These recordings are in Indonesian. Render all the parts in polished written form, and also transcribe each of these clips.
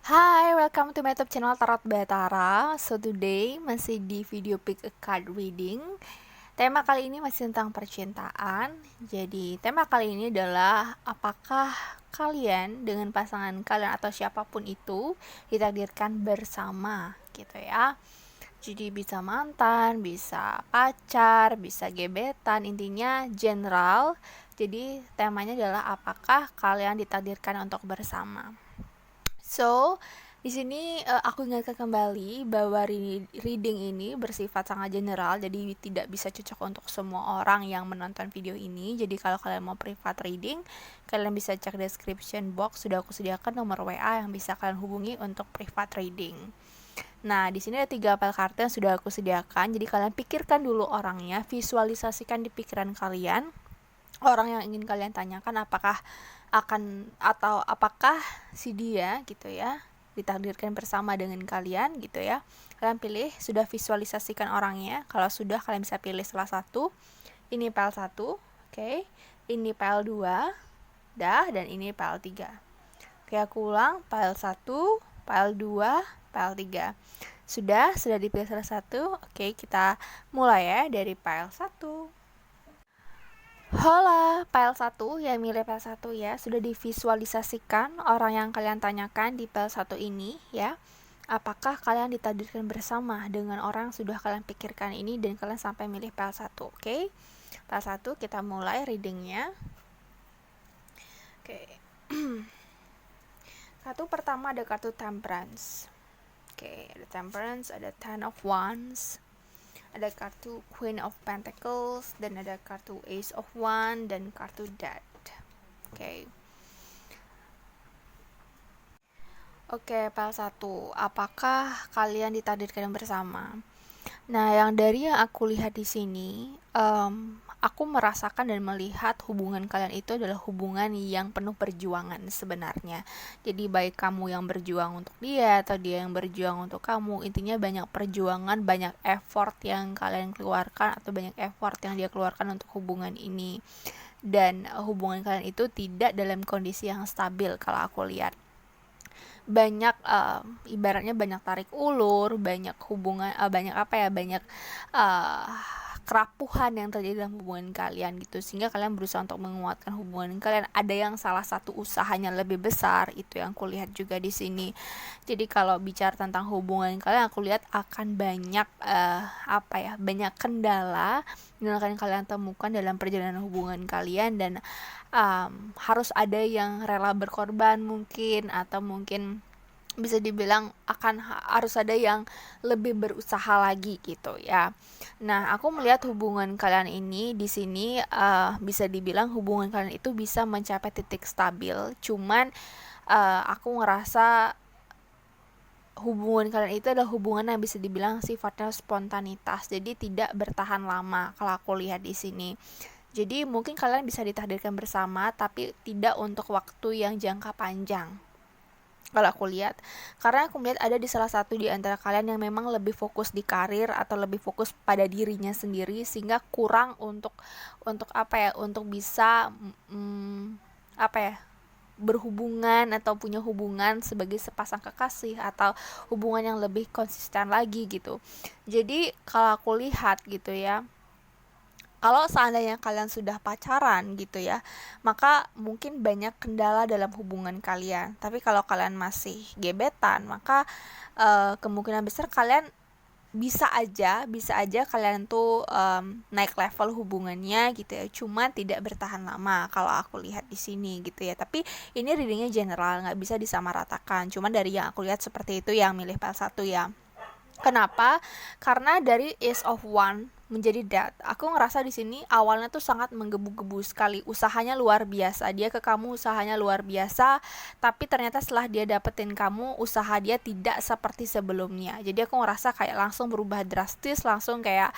Hai, welcome to my YouTube channel Tarot Batara. So today masih di video pick a card reading. Tema kali ini masih tentang percintaan. Jadi tema kali ini adalah apakah kalian dengan pasangan kalian atau siapapun itu ditakdirkan bersama gitu ya. Jadi bisa mantan, bisa pacar, bisa gebetan, intinya general. Jadi temanya adalah apakah kalian ditakdirkan untuk bersama. So, di sini aku ingatkan kembali bahwa reading ini bersifat sangat general, jadi tidak bisa cocok untuk semua orang yang menonton video ini. Jadi kalau kalian mau private reading, kalian bisa cek description box, sudah aku sediakan nomor WA yang bisa kalian hubungi untuk private reading. Nah, di sini ada 3 file kartu yang sudah aku sediakan. Jadi kalian pikirkan dulu orangnya, visualisasikan di pikiran kalian orang yang ingin kalian tanyakan apakah si dia gitu ya ditakdirkan bersama dengan kalian gitu ya. Kalian pilih, sudah visualisasikan orangnya. Kalau sudah, kalian bisa pilih salah satu. Ini file 1, oke. Ini file 2, dan ini file 3. Oke, aku ulang, file 1, file 2, file 3. Sudah dipilih salah satu. Oke, kita mulai ya dari file 1. Hola, file 1 ya, milih file 1 ya. Sudah divisualisasikan orang yang kalian tanyakan di file 1 ini ya. Apakah kalian ditakdirkan bersama dengan orang yang sudah kalian pikirkan ini dan kalian sampai milih file 1, oke? File 1 kita mulai readingnya. Oke. Satu pertama ada kartu Temperance. Oke, ada Temperance, ada Ten of Wands, ada kartu Queen of Pentacles, dan ada kartu Ace of Wands, dan kartu Death. Oke, file 1. Apakah kalian ditakdirkan bersama? Nah, yang aku lihat di sini, aku merasakan dan melihat hubungan kalian itu adalah hubungan yang penuh perjuangan sebenarnya. Jadi baik kamu yang berjuang untuk dia atau dia yang berjuang untuk kamu, intinya banyak perjuangan, banyak effort yang kalian keluarkan atau banyak effort yang dia keluarkan untuk hubungan ini. Dan hubungan kalian itu tidak dalam kondisi yang stabil kalau aku lihat. Banyak ibaratnya banyak tarik ulur, banyak hubungan banyak kerapuhan yang terjadi dalam hubungan kalian gitu, sehingga kalian berusaha untuk menguatkan hubungan kalian. Ada yang salah satu usahanya lebih besar, itu yang aku lihat juga di sini. Jadi kalau bicara tentang hubungan kalian, aku lihat akan banyak banyak kendala yang akan kalian temukan dalam perjalanan hubungan kalian, dan harus ada yang rela berkorban mungkin, atau mungkin bisa dibilang harus ada yang lebih berusaha lagi gitu ya. Nah, aku melihat hubungan kalian ini di sini bisa dibilang hubungan kalian itu bisa mencapai titik stabil. Cuman aku ngerasa hubungan kalian itu adalah hubungan yang bisa dibilang sifatnya spontanitas. Jadi tidak bertahan lama kalau aku lihat di sini. Jadi mungkin kalian bisa ditakdirkan bersama, tapi tidak untuk waktu yang jangka panjang kalau aku lihat. Karena aku melihat ada di salah satu di antara kalian yang memang lebih fokus di karir atau lebih fokus pada dirinya sendiri, sehingga kurang untuk bisa berhubungan atau punya hubungan sebagai sepasang kekasih atau hubungan yang lebih konsisten lagi gitu. Jadi kalau aku lihat gitu ya, kalau seandainya kalian sudah pacaran gitu ya, maka mungkin banyak kendala dalam hubungan kalian. Tapi kalau kalian masih gebetan, maka kemungkinan besar kalian bisa aja kalian tuh naik level hubungannya gitu ya. Cuma tidak bertahan lama kalau aku lihat di sini gitu ya. Tapi ini readingnya general, nggak bisa disamaratakan. Cuma dari yang aku lihat seperti itu yang milih file 1 ya. Kenapa? Karena dari Ace of Wands menjadi Death, aku ngerasa di sini awalnya tuh sangat menggebu-gebu sekali, usahanya luar biasa, dia ke kamu usahanya luar biasa, tapi ternyata setelah dia dapetin kamu, usaha dia tidak seperti sebelumnya. Jadi aku ngerasa kayak langsung berubah drastis, langsung kayak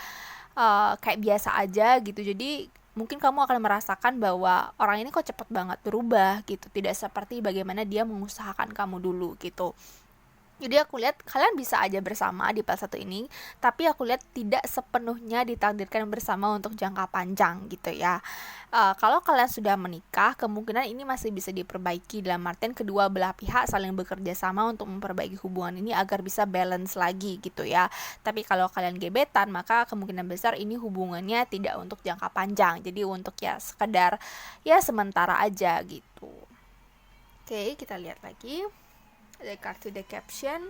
biasa aja gitu. Jadi mungkin kamu akan merasakan bahwa orang ini kok cepet banget berubah gitu, tidak seperti bagaimana dia mengusahakan kamu dulu gitu. Jadi aku lihat kalian bisa aja bersama di part 1 ini, tapi aku lihat tidak sepenuhnya ditakdirkan bersama untuk jangka panjang gitu ya. Kalau kalian sudah menikah, kemungkinan ini masih bisa diperbaiki, dalam artian kedua belah pihak saling bekerja sama untuk memperbaiki hubungan ini agar bisa balance lagi gitu ya. Tapi kalau kalian gebetan, maka kemungkinan besar ini hubungannya tidak untuk jangka panjang, jadi untuk ya sekedar ya sementara aja gitu. Oke, kita lihat lagi. Ada kartu the caption.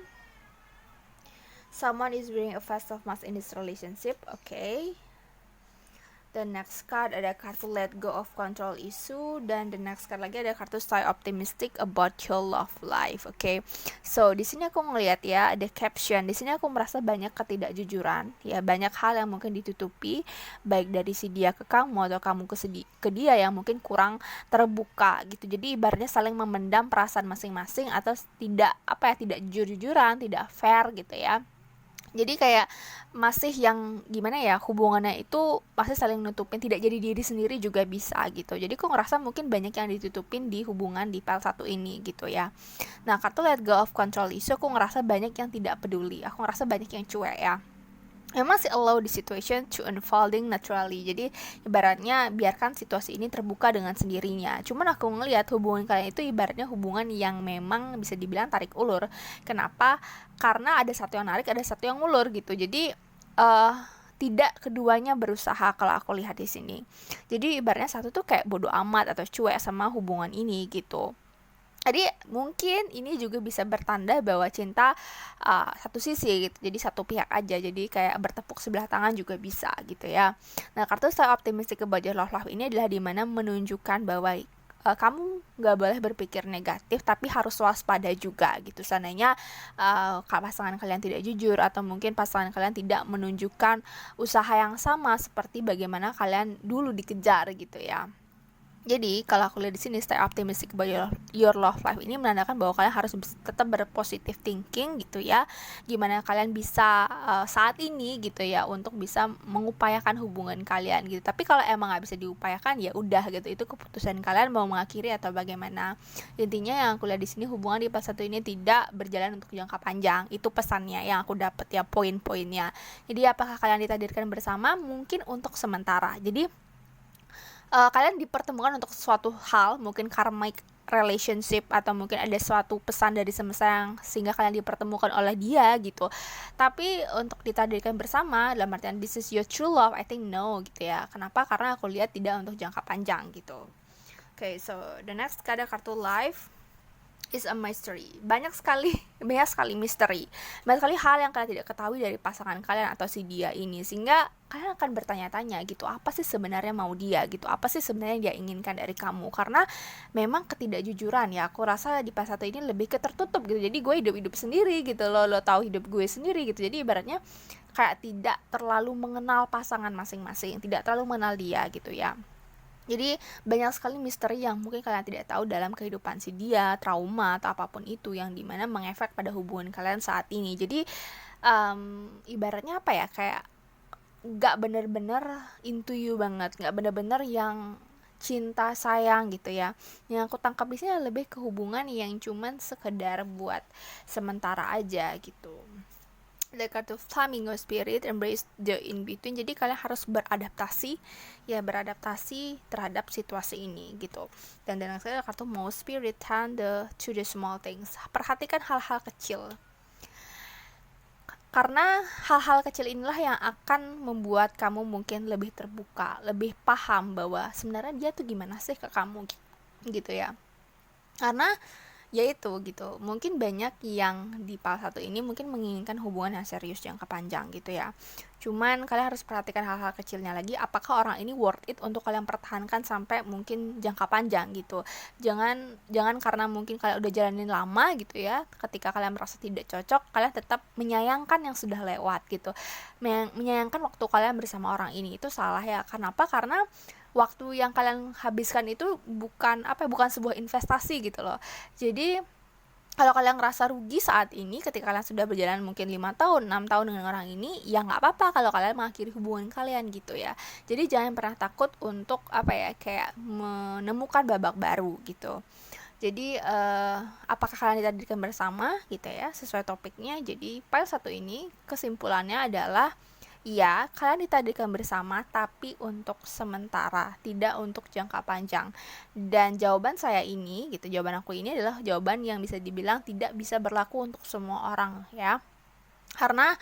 Someone is bringing a phase of mass in this relationship. Okay. The next card ada kartu let go of control issue, dan the next card lagi ada kartu stay optimistic about your love life. Okay. So di sini aku ngelihat ya ada caption. Di sini aku merasa banyak ketidakjujuran, ya banyak hal yang mungkin ditutupi, baik dari si dia ke kamu atau kamu ke dia yang mungkin kurang terbuka gitu. Jadi ibaratnya saling memendam perasaan masing-masing atau tidak tidak jujur-jujuran, tidak fair gitu ya. Jadi kayak masih yang gimana ya, hubungannya itu masih saling nutupin, tidak jadi diri sendiri juga bisa gitu. Jadi aku ngerasa mungkin banyak yang ditutupin di hubungan di part 1 ini gitu ya. Nah, kartu let go of control issue aku ngerasa banyak yang tidak peduli, aku ngerasa banyak yang cuek ya. Memang sih allow the situation to unfolding naturally. Jadi ibaratnya biarkan situasi ini terbuka dengan sendirinya. Cuman aku ngelihat hubungan kalian itu ibaratnya hubungan yang memang bisa dibilang tarik ulur. Kenapa? Karena ada satu yang narik, ada satu yang ulur gitu. Jadi tidak keduanya berusaha kalau aku lihat di sini. Jadi ibaratnya satu tuh kayak bodoh amat atau cuek sama hubungan ini gitu. Jadi mungkin ini juga bisa bertanda bahwa cinta satu sisi gitu, jadi satu pihak aja, jadi kayak bertepuk sebelah tangan juga bisa gitu ya. Nah, kartu stay optimistic about your love life ini adalah dimana menunjukkan bahwa kamu nggak boleh berpikir negatif, tapi harus waspada juga gitu. Seandainya pasangan kalian tidak jujur atau mungkin pasangan kalian tidak menunjukkan usaha yang sama seperti bagaimana kalian dulu dikejar gitu ya. Jadi kalau aku lihat di sini stay optimistic about your love life ini menandakan bahwa kalian harus tetap berpositif thinking gitu ya. Gimana kalian bisa saat ini gitu ya untuk bisa mengupayakan hubungan kalian gitu. Tapi kalau emang nggak bisa diupayakan ya udah gitu, itu keputusan kalian mau mengakhiri atau bagaimana. Intinya yang aku lihat di sini hubungan di part 1 ini tidak berjalan untuk jangka panjang. Itu pesannya yang aku dapat ya, poin-poinnya. Jadi apakah kalian ditakdirkan bersama? Mungkin untuk sementara. Jadi kalian dipertemukan untuk suatu hal, mungkin karmic relationship atau mungkin ada suatu pesan dari semesta yang sehingga kalian dipertemukan oleh dia gitu. Tapi untuk ditakdirkan bersama dalam artian this is your true love, I think no gitu ya. Kenapa? Karena aku lihat tidak untuk jangka panjang gitu. Okay, so the next ada kartu life is a mystery. Banyak sekali misteri. Banyak sekali hal yang kalian tidak ketahui dari pasangan kalian atau si dia ini, sehingga kalian akan bertanya-tanya gitu, apa sih sebenarnya mau dia gitu, apa sih sebenarnya yang dia inginkan dari kamu. Karena memang ketidakjujuran ya, aku rasa di pas satu ini lebih ke tertutup gitu. Jadi gue hidup sendiri gitu, lo tahu hidup gue sendiri gitu. Jadi ibaratnya kayak tidak terlalu mengenal pasangan masing-masing, tidak terlalu mengenal dia gitu ya. Jadi banyak sekali misteri yang mungkin kalian tidak tahu dalam kehidupan si dia, trauma atau apapun itu yang dimana mengefek pada hubungan kalian saat ini. Jadi ibaratnya apa ya, kayak gak bener-bener into you banget, gak bener-bener yang cinta sayang gitu ya. Yang aku tangkap di sini lebih ke hubungan yang cuman sekedar buat sementara aja gitu. Ada kartu flamingo spirit, embrace the in between. Jadi kalian harus beradaptasi terhadap situasi ini gitu. Dan sekali ada kartu mouse spirit, turn to the small things. Perhatikan hal-hal kecil, karena hal-hal kecil inilah yang akan membuat kamu mungkin lebih terbuka, lebih paham bahwa sebenarnya dia tuh gimana sih ke kamu gitu ya. Karena ya itu gitu, mungkin banyak yang di part 1 ini mungkin menginginkan hubungan yang serius jangka panjang gitu ya. Cuman kalian harus perhatikan hal-hal kecilnya lagi, apakah orang ini worth it untuk kalian pertahankan sampai mungkin jangka panjang gitu. Jangan karena mungkin kalian udah jalanin lama gitu ya, ketika kalian merasa tidak cocok, kalian tetap menyayangkan yang sudah lewat gitu. Menyayangkan waktu kalian bersama orang ini, itu salah ya. Kenapa? Karena waktu yang kalian habiskan itu bukan sebuah investasi gitu loh. Jadi kalau kalian ngerasa rugi saat ini ketika kalian sudah berjalan mungkin 5 tahun, 6 tahun dengan orang ini, ya nggak apa-apa kalau kalian mengakhiri hubungan kalian gitu ya. Jadi jangan pernah takut untuk kayak menemukan babak baru gitu. Jadi apakah kalian ditakdirkan bersama gitu ya, sesuai topiknya. Jadi file 1 ini kesimpulannya adalah ya, kalian ditakdirkan bersama tapi untuk sementara, tidak untuk jangka panjang. Dan jawaban saya ini gitu, jawaban aku ini adalah jawaban yang bisa dibilang tidak bisa berlaku untuk semua orang ya. Karena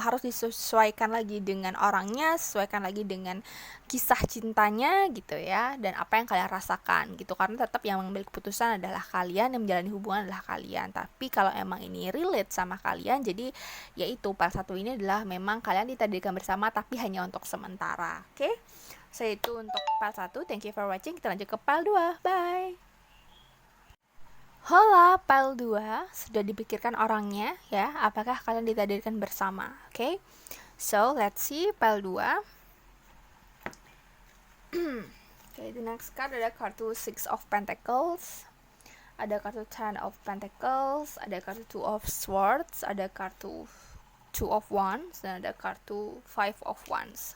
harus disesuaikan lagi dengan orangnya, sesuaikan lagi dengan kisah cintanya gitu ya, dan apa yang kalian rasakan gitu. Karena tetap yang mengambil keputusan adalah kalian, yang menjalani hubungan adalah kalian. Tapi kalau emang ini relate sama kalian, jadi yaitu part 1 ini adalah memang kalian ditakdirkan bersama tapi hanya untuk sementara. Oke? So itu untuk part 1. Thank you for watching. Kita lanjut ke part 2. Bye. Hola, file 2 sudah dipikirkan orangnya ya, apakah kalian ditakdirkan bersama. Oke, so let's see file 2. Okay, the next card ada kartu 6 of Pentacles, ada kartu 10 of Pentacles, ada kartu 2 of Swords, ada kartu 2 of Wands, dan ada kartu 5 of Wands.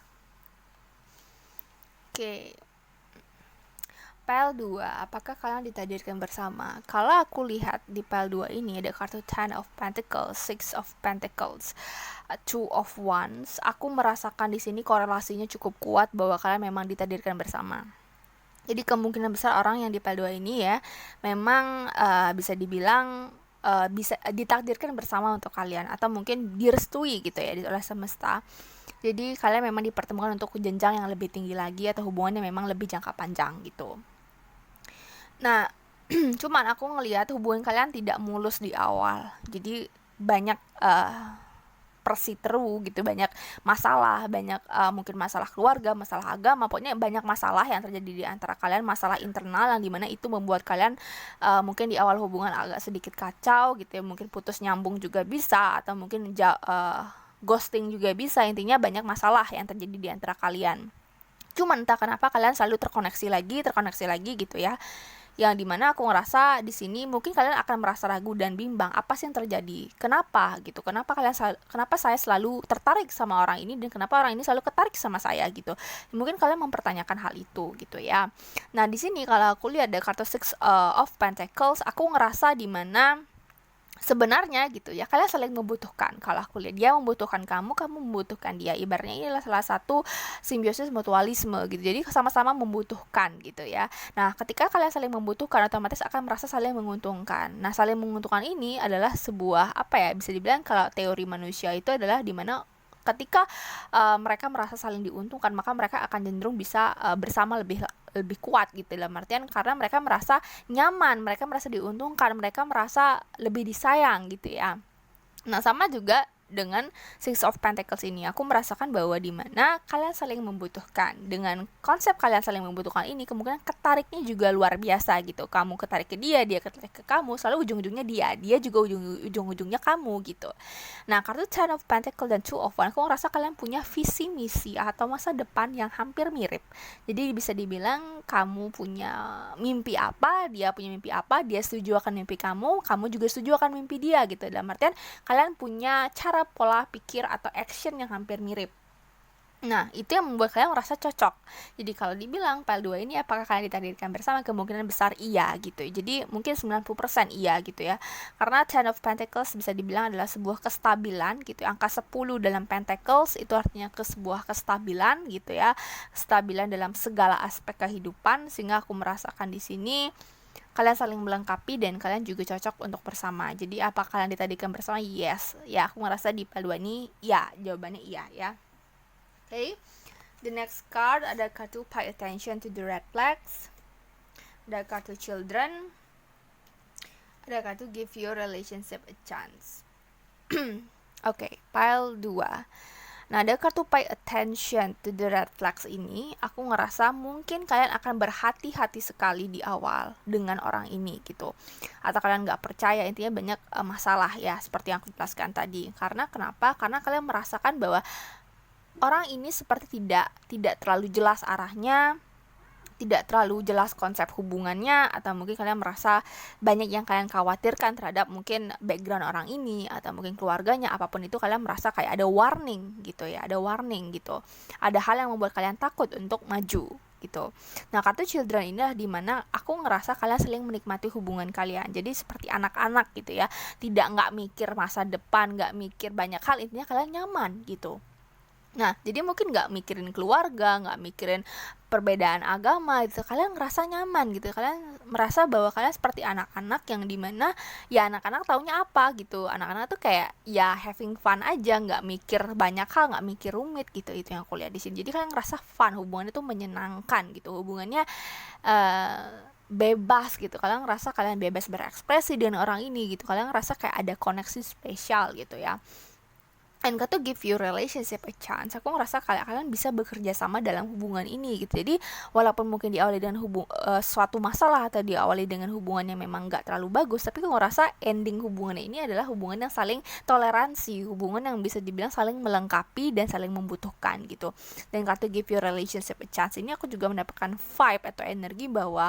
Oke, pile 2, apakah kalian ditakdirkan bersama? Kalau aku lihat di pile 2 ini ada kartu 10 of Pentacles, 6 of Pentacles, 2 of Wands. Aku merasakan di sini korelasinya cukup kuat bahwa kalian memang ditakdirkan bersama. Jadi kemungkinan besar orang yang di pile 2 ini ya memang bisa dibilang bisa ditakdirkan bersama untuk kalian, atau mungkin direstui gitu ya oleh semesta. Jadi kalian memang dipertemukan untuk jenjang yang lebih tinggi lagi, atau hubungan yang memang lebih jangka panjang gitu. Nah, cuman aku ngelihat hubungan kalian tidak mulus di awal. Jadi banyak persiteru gitu, banyak masalah, banyak mungkin masalah keluarga, masalah agama, pokoknya banyak masalah yang terjadi di antara kalian, masalah internal yang dimana itu membuat kalian mungkin di awal hubungan agak sedikit kacau gitu ya, mungkin putus nyambung juga bisa, atau mungkin ghosting juga bisa. Intinya banyak masalah yang terjadi di antara kalian. Cuman entah kenapa kalian selalu terkoneksi lagi gitu ya. Yang dimana aku ngerasa di sini mungkin kalian akan merasa ragu dan bimbang, apa sih yang terjadi, kenapa gitu, kenapa saya selalu tertarik sama orang ini, dan kenapa orang ini selalu ketarik sama saya gitu. Mungkin kalian mempertanyakan hal itu gitu ya. Nah di sini kalau aku lihat ada kartu 6 of Pentacles, aku ngerasa di mana sebenarnya gitu ya, kalian saling membutuhkan. Kalau aku lihat, dia membutuhkan kamu membutuhkan dia. Ibaratnya ini adalah salah satu simbiosis mutualisme gitu. Jadi sama-sama membutuhkan gitu ya. Nah, ketika kalian saling membutuhkan, otomatis akan merasa saling menguntungkan. Nah, saling menguntungkan ini adalah sebuah apa ya, bisa dibilang kalau teori manusia itu adalah dimana ketika mereka merasa saling diuntungkan, maka mereka akan cenderung bisa bersama lebih kuat gitu, dalam artian karena mereka merasa nyaman, mereka merasa diuntungkan, mereka merasa lebih disayang gitu ya. Nah, sama juga dengan Six of Pentacles ini, aku merasakan bahwa di mana kalian saling membutuhkan. Dengan konsep kalian saling membutuhkan ini, kemungkinan ketariknya juga luar biasa gitu. Kamu ketarik ke dia ketarik ke kamu, selalu ujung-ujungnya dia juga ujung-ujungnya kamu gitu. Nah, kartu Ten of Pentacles dan Two of Wands, aku ngerasa kalian punya visi misi atau masa depan yang hampir mirip. Jadi bisa dibilang kamu punya mimpi apa, dia punya mimpi apa, dia setuju akan mimpi kamu juga setuju akan mimpi dia gitu. Dalam artian kalian punya cara pola pikir atau action yang hampir mirip. Nah, itu yang membuat kalian merasa cocok. Jadi kalau dibilang pile 2 ini apakah kalian ditakdirkan bersama, kemungkinan besar iya gitu. Jadi mungkin 90% iya gitu ya. Karena Ten of Pentacles bisa dibilang adalah sebuah kestabilan gitu. Angka 10 dalam Pentacles itu artinya sebuah kestabilan gitu ya. Kestabilan dalam segala aspek kehidupan, sehingga aku merasakan di sini kalian saling melengkapi dan kalian juga cocok untuk bersama. Jadi apa kalian ditakdirkan bersama? Yes. Ya, aku ngerasa di pile 2 ini ya, jawabannya iya ya. Okay, the next card ada kartu Pay Attention to the Red Flags, ada kartu Children, ada kartu Give Your Relationship a Chance. Okay, pile 2. Nah, ada kartu Pay Attention to the Red Flags ini, aku ngerasa mungkin kalian akan berhati-hati sekali di awal dengan orang ini gitu. Atau kalian nggak percaya, intinya banyak masalah ya, seperti yang aku jelaskan tadi. Karena kenapa? Karena kalian merasakan bahwa orang ini seperti tidak terlalu jelas arahnya, tidak terlalu jelas konsep hubungannya, atau mungkin kalian merasa banyak yang kalian khawatirkan terhadap mungkin background orang ini, atau mungkin keluarganya, apapun itu kalian merasa kayak ada warning gitu ya, ada hal yang membuat kalian takut untuk maju gitu. Nah, kartu children ini adalah dimana aku ngerasa kalian saling menikmati hubungan kalian. Jadi seperti anak-anak gitu ya, nggak mikir masa depan, nggak mikir banyak hal, intinya kalian nyaman gitu. Nah, jadi mungkin nggak mikirin keluarga, nggak mikirin perbedaan agama gitu, kalian ngerasa nyaman gitu, kalian merasa bahwa kalian seperti anak-anak yang dimana ya anak-anak taunya apa gitu, anak-anak tuh kayak ya having fun aja, nggak mikir banyak hal, nggak mikir rumit gitu, itu yang aku lihat di sini. Jadi kalian ngerasa fun, hubungannya tuh menyenangkan gitu, hubungannya bebas gitu, kalian ngerasa kalian bebas berekspresi dengan orang ini gitu, kalian ngerasa kayak ada koneksi spesial gitu ya. And to give your relationship a chance, aku ngerasa kalian bisa bekerja sama dalam hubungan ini gitu. Jadi walaupun mungkin diawali dengan suatu masalah atau diawali dengan hubungan yang memang gak terlalu bagus, tapi aku ngerasa ending hubungan ini adalah hubungan yang saling toleransi, hubungan yang bisa dibilang saling melengkapi dan saling membutuhkan gitu. Dan to give your relationship a chance ini aku juga mendapatkan vibe atau energi bahwa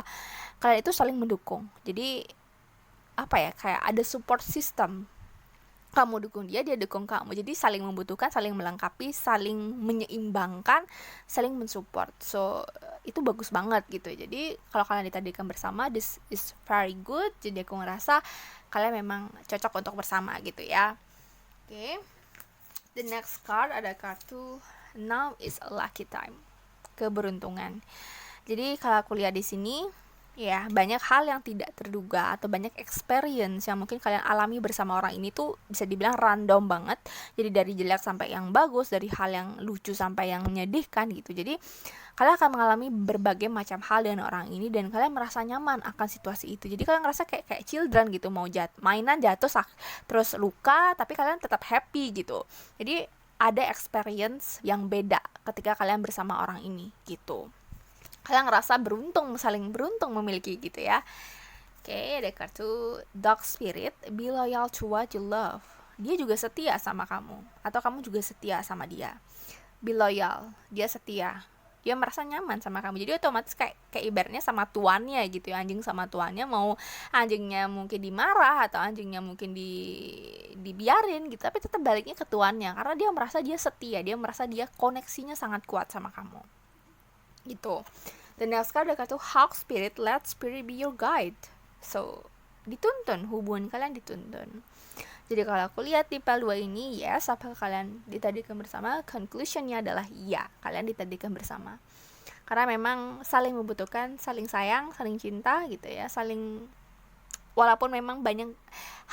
kalian itu saling mendukung. Jadi apa ya, kayak ada support system, kamu dukung dia, dia dukung kamu, jadi saling membutuhkan, saling melengkapi, saling menyeimbangkan, saling mensupport. So itu bagus banget gitu. Jadi kalau kalian ditakdirkan bersama, this is very good. Jadi aku ngerasa kalian memang cocok untuk bersama gitu ya. Oke. The next card ada kartu now is a lucky time, keberuntungan. Jadi kalau aku lihat di sini ya, banyak hal yang tidak terduga atau banyak experience yang mungkin kalian alami bersama orang ini tuh bisa dibilang random banget. Jadi dari jelek sampai yang bagus, dari hal yang lucu sampai yang menyedihkan gitu. Jadi kalian akan mengalami berbagai macam hal dengan orang ini dan kalian merasa nyaman akan situasi itu. Jadi kalian ngerasa kayak children gitu, mau mainan jatuh terus luka, tapi kalian tetap happy gitu. Jadi ada experience yang beda ketika kalian bersama orang ini gitu. Kalian ngerasa saling beruntung memiliki gitu ya. Oke, ada kartu Dog Spirit, be loyal to what you love. Dia juga setia sama kamu, atau kamu juga setia sama dia. Be loyal, dia setia, dia merasa nyaman sama kamu. Jadi otomatis kayak ibaratnya sama tuannya gitu ya, anjing sama tuannya, mau anjingnya mungkin dimarah atau anjingnya mungkin dibiarin gitu, tapi tetap baliknya ke tuannya, karena dia merasa dia setia, dia merasa dia koneksinya sangat kuat sama kamu gitu. Dan next card ada kartu Hawk Spirit, let spirit be your guide. So dituntun, hubungan kalian dituntun. Jadi kalau aku lihat di PL 2 ini, yes, apakah kalian ditakdirkan bersama? Conclusionnya adalah ya, kalian ditakdirkan bersama. Karena memang saling membutuhkan, saling sayang, saling cinta gitu ya, saling, walaupun memang banyak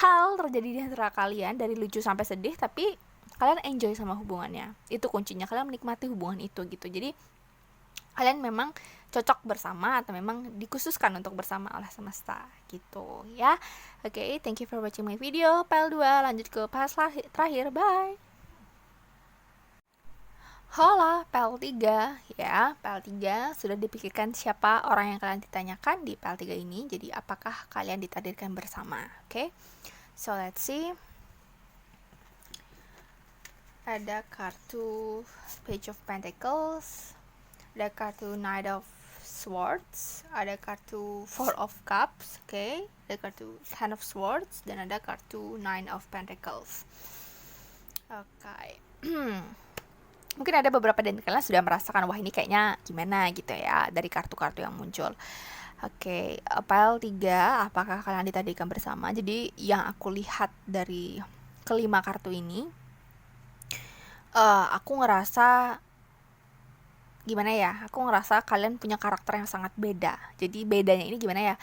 hal terjadi di antara kalian dari lucu sampai sedih, tapi kalian enjoy sama hubungannya. Itu kuncinya, kalian menikmati hubungan itu gitu. Jadi kalian memang cocok bersama atau memang dikhususkan untuk bersama oleh semesta gitu ya. Oke, thank you for watching my video PL 2. Lanjut ke PL terakhir, bye. Hola, PL 3 ya. PL 3 sudah dipikirkan siapa orang yang kalian ditanyakan di PL 3 ini. Jadi apakah kalian ditakdirkan bersama? Oke. So let's see. Ada kartu Page of Pentacles, ada kartu Knight of Swords, ada kartu Four of Cups, oke, ada kartu Ten of Swords, dan ada kartu Nine of Pentacles. Oke. Mungkin ada beberapa dari kalian sudah merasakan, wah ini kayaknya gimana gitu ya, dari kartu-kartu yang muncul. Oke, PL 3, apakah kalian ditakdirkan bersama? Jadi yang aku lihat dari kelima kartu ini, aku ngerasa gimana ya, aku ngerasa kalian punya karakter yang sangat beda. Jadi bedanya ini gimana ya,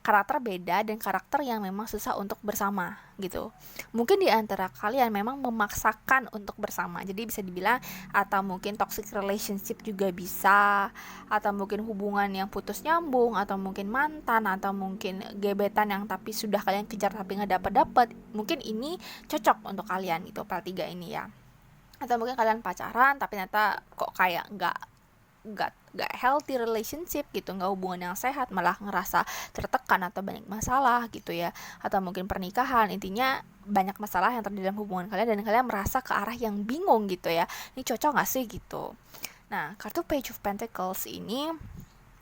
karakter beda dan karakter yang memang susah untuk bersama gitu. Mungkin di antara kalian memang memaksakan untuk bersama, jadi bisa dibilang, atau mungkin toxic relationship juga bisa, atau mungkin hubungan yang putus nyambung, atau mungkin mantan, atau mungkin gebetan yang tapi sudah kalian kejar tapi nggak dapet. Mungkin ini cocok untuk kalian gitu, PL 3 ini ya. Atau mungkin kalian pacaran tapi ternyata kok kayak nggak healthy relationship gitu, nggak hubungan yang sehat, malah ngerasa tertekan atau banyak masalah gitu ya. Atau mungkin pernikahan, intinya banyak masalah yang terjadi dalam hubungan kalian dan kalian merasa ke arah yang bingung gitu ya, ini cocok nggak sih gitu. Nah, kartu Page of Pentacles ini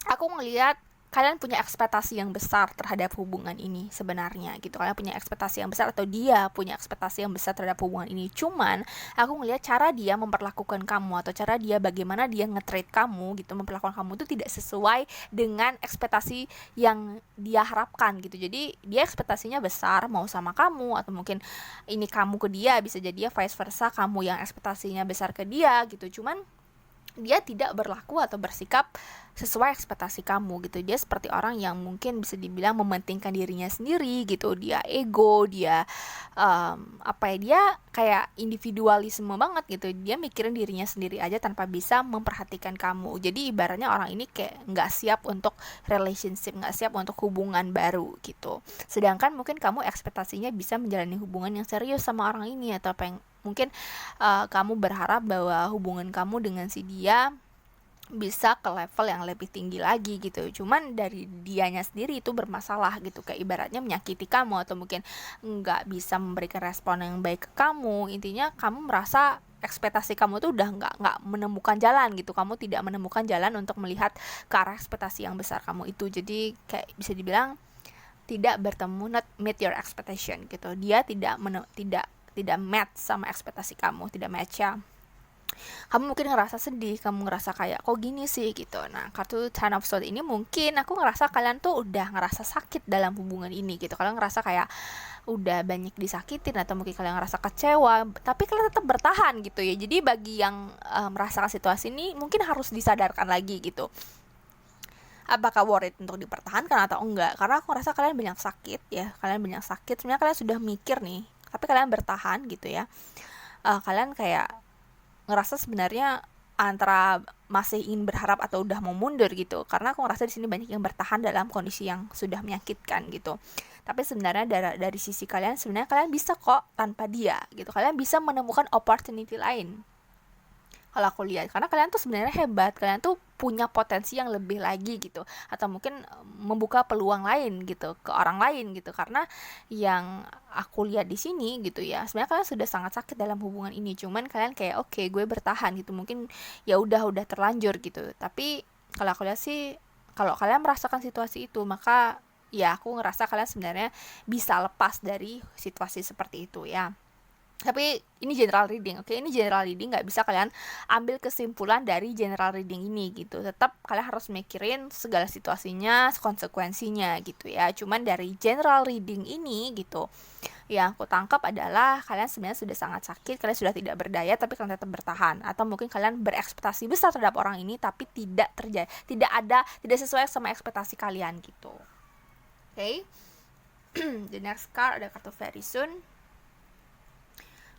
aku ngelihat kalian punya ekspektasi yang besar terhadap hubungan ini sebenarnya gitu. Kalian punya ekspektasi yang besar atau dia punya ekspektasi yang besar terhadap hubungan ini. Cuman aku ngelihat cara dia memperlakukan kamu atau cara dia bagaimana dia nge-treat kamu gitu, memperlakukan kamu itu tidak sesuai dengan ekspektasi yang dia harapkan gitu. Jadi dia ekspektasinya besar mau sama kamu, atau mungkin ini kamu ke dia, bisa jadi ya vice versa, kamu yang ekspektasinya besar ke dia gitu. Cuman dia tidak berlaku atau bersikap sesuai ekspektasi kamu gitu. Dia seperti orang yang mungkin bisa dibilang mementingkan dirinya sendiri gitu. Dia ego, dia dia kayak individualisme banget gitu. Dia mikirin dirinya sendiri aja tanpa bisa memperhatikan kamu. Jadi ibaratnya orang ini kayak nggak siap untuk relationship, nggak siap untuk hubungan baru gitu. Sedangkan mungkin kamu ekspektasinya bisa menjalani hubungan yang serius sama orang ini, atau mungkin kamu berharap bahwa hubungan kamu dengan si dia bisa ke level yang lebih tinggi lagi gitu. Cuman dari dianya sendiri itu bermasalah gitu, kayak ibaratnya menyakiti kamu, atau mungkin nggak bisa memberikan respon yang baik ke kamu. Intinya kamu merasa ekspektasi kamu tuh udah nggak menemukan jalan gitu. Kamu tidak menemukan jalan untuk melihat ke arah ekspektasi yang besar kamu itu. Jadi kayak bisa dibilang tidak bertemu, not meet your expectation gitu. Dia tidak match sama ekspektasi kamu, tidak match ya. Kamu mungkin ngerasa sedih, kamu ngerasa kayak kok gini sih gitu. Nah, kartu Ten of Swords ini mungkin aku ngerasa kalian tuh udah ngerasa sakit dalam hubungan ini gitu. Kalian ngerasa kayak udah banyak disakitin, atau mungkin kalian ngerasa kecewa, tapi kalian tetap bertahan gitu ya. Jadi bagi yang merasakan situasi ini mungkin harus disadarkan lagi gitu. Apakah worth it untuk dipertahankan atau enggak? Karena aku ngerasa kalian banyak sakit ya. Kalian banyak sakit. Sebenarnya kalian sudah mikir nih, tapi kalian bertahan gitu ya. Kalian kayak ngerasa sebenarnya antara masih ingin berharap atau udah mau mundur gitu. Karena aku ngerasa di sini banyak yang bertahan dalam kondisi yang sudah menyakitkan gitu. Tapi sebenarnya dari sisi kalian, sebenarnya kalian bisa kok tanpa dia gitu. Kalian bisa menemukan opportunity lain. Kalau aku lihat, karena kalian tuh sebenarnya hebat, kalian tuh punya potensi yang lebih lagi gitu, atau mungkin membuka peluang lain gitu ke orang lain gitu. Karena yang aku lihat di sini gitu ya, sebenarnya kalian sudah sangat sakit dalam hubungan ini, cuman kalian kayak oke, gue bertahan gitu, mungkin ya udah terlanjur gitu. Tapi kalau aku lihat sih, kalau kalian merasakan situasi itu, maka ya aku ngerasa kalian sebenarnya bisa lepas dari situasi seperti itu ya. Tapi ini general reading, oke? Ini general reading, nggak bisa kalian ambil kesimpulan dari general reading ini gitu. Tetap kalian harus mikirin segala situasinya, konsekuensinya gitu ya. Cuman dari general reading ini gitu, yang aku tangkap adalah kalian sebenarnya sudah sangat sakit, kalian sudah tidak berdaya, tapi kalian tetap bertahan. Atau mungkin kalian berekspektasi besar terhadap orang ini, tapi tidak terjadi, tidak sesuai sama ekspektasi kalian gitu. Oke? The next card ada kartu Very Soon.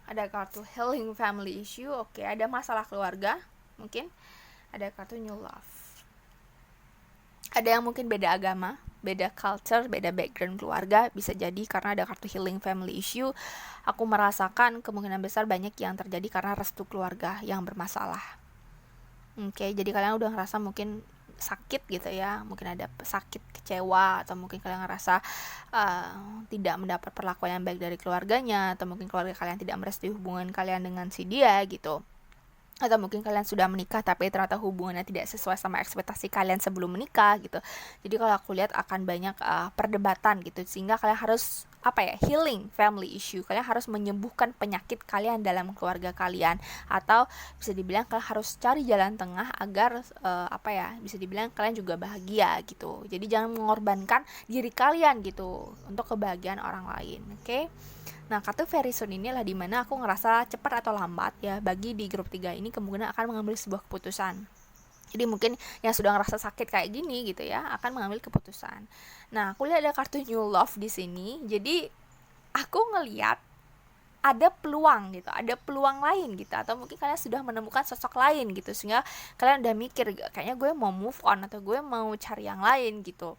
Ada kartu Healing Family Issue. Oke, ada masalah keluarga mungkin. Ada kartu New Love. Ada yang mungkin beda agama, beda culture, beda background keluarga, bisa jadi karena ada kartu Healing Family Issue. Aku merasakan kemungkinan besar banyak yang terjadi karena restu keluarga yang bermasalah. Oke, jadi kalian udah ngerasa mungkin sakit gitu ya, mungkin ada sakit, kecewa, atau mungkin kalian ngerasa tidak mendapat perlakuan yang baik dari keluarganya, atau mungkin keluarga kalian tidak merestui hubungan kalian dengan si dia gitu. Atau mungkin kalian sudah menikah tapi ternyata hubungannya tidak sesuai sama ekspektasi kalian sebelum menikah gitu. Jadi kalau aku lihat akan banyak perdebatan gitu, sehingga kalian harus healing family issue. Kalian harus menyembuhkan penyakit kalian dalam keluarga kalian, atau bisa dibilang kalian harus cari jalan tengah agar bisa dibilang kalian juga bahagia gitu. Jadi jangan mengorbankan diri kalian gitu untuk kebahagiaan orang lain. Oke? Nah, kartu Very Soon inilah dimana aku ngerasa cepat atau lambat ya, bagi di grup 3 ini kemungkinan akan mengambil sebuah keputusan. Jadi mungkin yang sudah ngerasa sakit kayak gini gitu ya, akan mengambil keputusan. Nah, aku lihat ada kartu New Love di sini. Jadi aku ngelihat ada peluang gitu, ada peluang lain gitu, atau mungkin kalian sudah menemukan sosok lain gitu, sehingga kalian udah mikir kayaknya gue mau move on, atau gue mau cari yang lain gitu.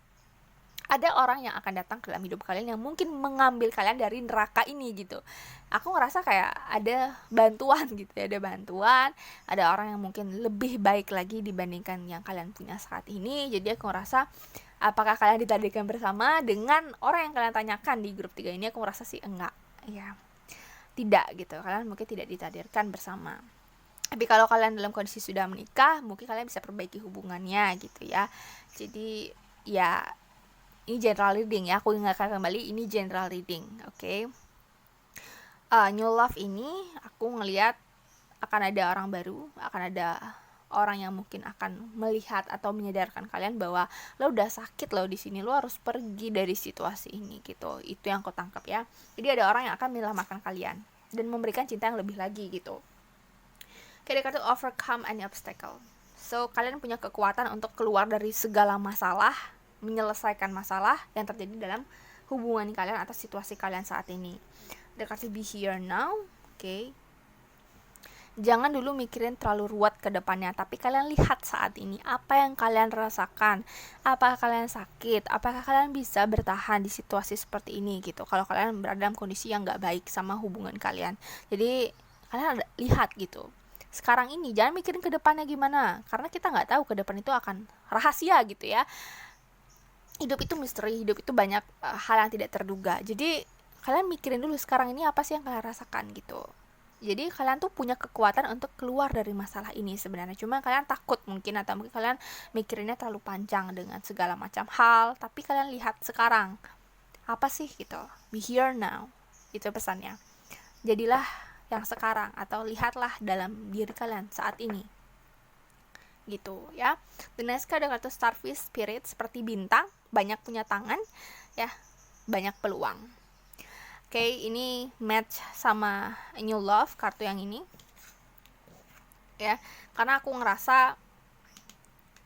Ada orang yang akan datang ke dalam hidup kalian yang mungkin mengambil kalian dari neraka ini gitu. Aku ngerasa kayak ada bantuan gitu ya, ada bantuan, ada orang yang mungkin lebih baik lagi dibandingkan yang kalian punya saat ini. Jadi aku ngerasa apakah kalian ditakdirkan bersama dengan orang yang kalian tanyakan di grup 3 ini? Aku ngerasa sih enggak ya, tidak gitu. Kalian mungkin tidak ditakdirkan bersama. Tapi kalau kalian dalam kondisi sudah menikah, mungkin kalian bisa perbaiki hubungannya gitu ya. Jadi ya ini general reading ya, aku ingatkan kembali ini general reading, oke. New love ini aku ngelihat akan ada orang baru, akan ada orang yang mungkin akan melihat atau menyadarkan kalian bahwa lo udah sakit lo di sini, lo harus pergi dari situasi ini gitu. Itu yang aku tangkap ya. Jadi ada orang yang akan menyelamatkan kalian dan memberikan cinta yang lebih lagi gitu. Kayak kartu overcome any obstacle. So kalian punya kekuatan untuk keluar dari segala masalah, menyelesaikan masalah yang terjadi dalam hubungan kalian atau situasi kalian saat ini. Ada kartu be here now, oke. Jangan dulu mikirin terlalu ruwet ke depannya, tapi kalian lihat saat ini apa yang kalian rasakan. Apakah kalian sakit? Apakah kalian bisa bertahan di situasi seperti ini gitu? Kalau kalian berada dalam kondisi yang gak baik sama hubungan kalian. Jadi kalian lihat gitu. Sekarang ini jangan mikirin ke depannya gimana, karena kita gak tahu ke depan itu akan rahasia gitu ya. Hidup itu misteri, hidup itu banyak hal yang tidak terduga. Jadi kalian mikirin dulu sekarang ini apa sih yang kalian rasakan gitu. Jadi kalian tuh punya kekuatan untuk keluar dari masalah ini sebenarnya. Cuma kalian takut mungkin, atau mungkin kalian mikirinnya terlalu panjang dengan segala macam hal. Tapi kalian lihat sekarang, apa sih gitu. Be here now, itu pesannya. Jadilah yang sekarang, atau lihatlah dalam diri kalian saat ini. Gitu ya. The next card ada kartu Starfish Spirit, seperti bintang, banyak punya tangan, ya, banyak peluang. Oke, ini match sama New Love, kartu yang ini ya, karena aku ngerasa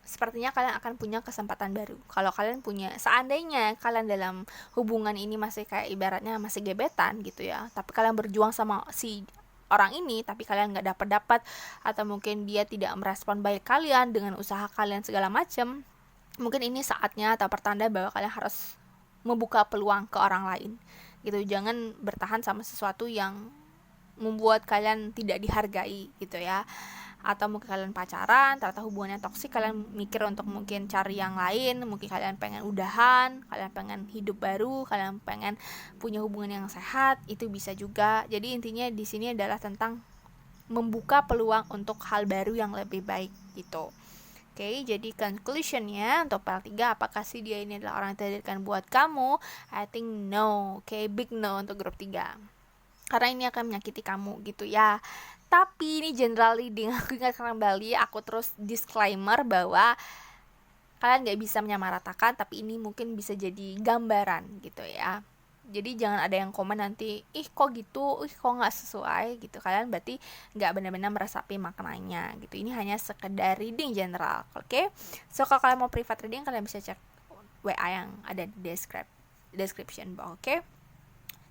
sepertinya kalian akan punya kesempatan baru. Kalau kalian punya, seandainya kalian dalam hubungan ini masih kayak ibaratnya masih gebetan gitu ya, tapi kalian berjuang sama si orang ini, tapi kalian gak dapat atau mungkin dia tidak merespon baik kalian dengan usaha kalian segala macam, mungkin ini saatnya atau pertanda bahwa kalian harus membuka peluang ke orang lain gitu. Jangan bertahan sama sesuatu yang membuat kalian tidak dihargai gitu ya. Atau mungkin kalian pacaran, ternyata hubungannya toksik, kalian mikir untuk mungkin cari yang lain, mungkin kalian pengen udahan, kalian pengen hidup baru, kalian pengen punya hubungan yang sehat, itu bisa juga. Jadi intinya di sini adalah tentang membuka peluang untuk hal baru yang lebih baik gitu. Oke, jadi conclusionnya untuk part 3, apakah sih dia ini adalah orang yang ditakdirkan buat kamu? I think no. Oke, big no untuk grup 3. Karena ini akan menyakiti kamu gitu ya. Tapi ini general reading, aku ingatkan kembali, aku terus disclaimer bahwa kalian gak bisa menyamaratakan, tapi ini mungkin bisa jadi gambaran gitu ya. Jadi jangan ada yang komen nanti, ih kok gitu, ih kok gak sesuai gitu. Kalian berarti gak benar-benar meresapi maknanya gitu. Ini hanya sekedar reading general, oke? So kalau kalian mau private reading, kalian bisa cek WA yang ada di description box, oke?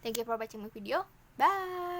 Thank you for watching my video, bye!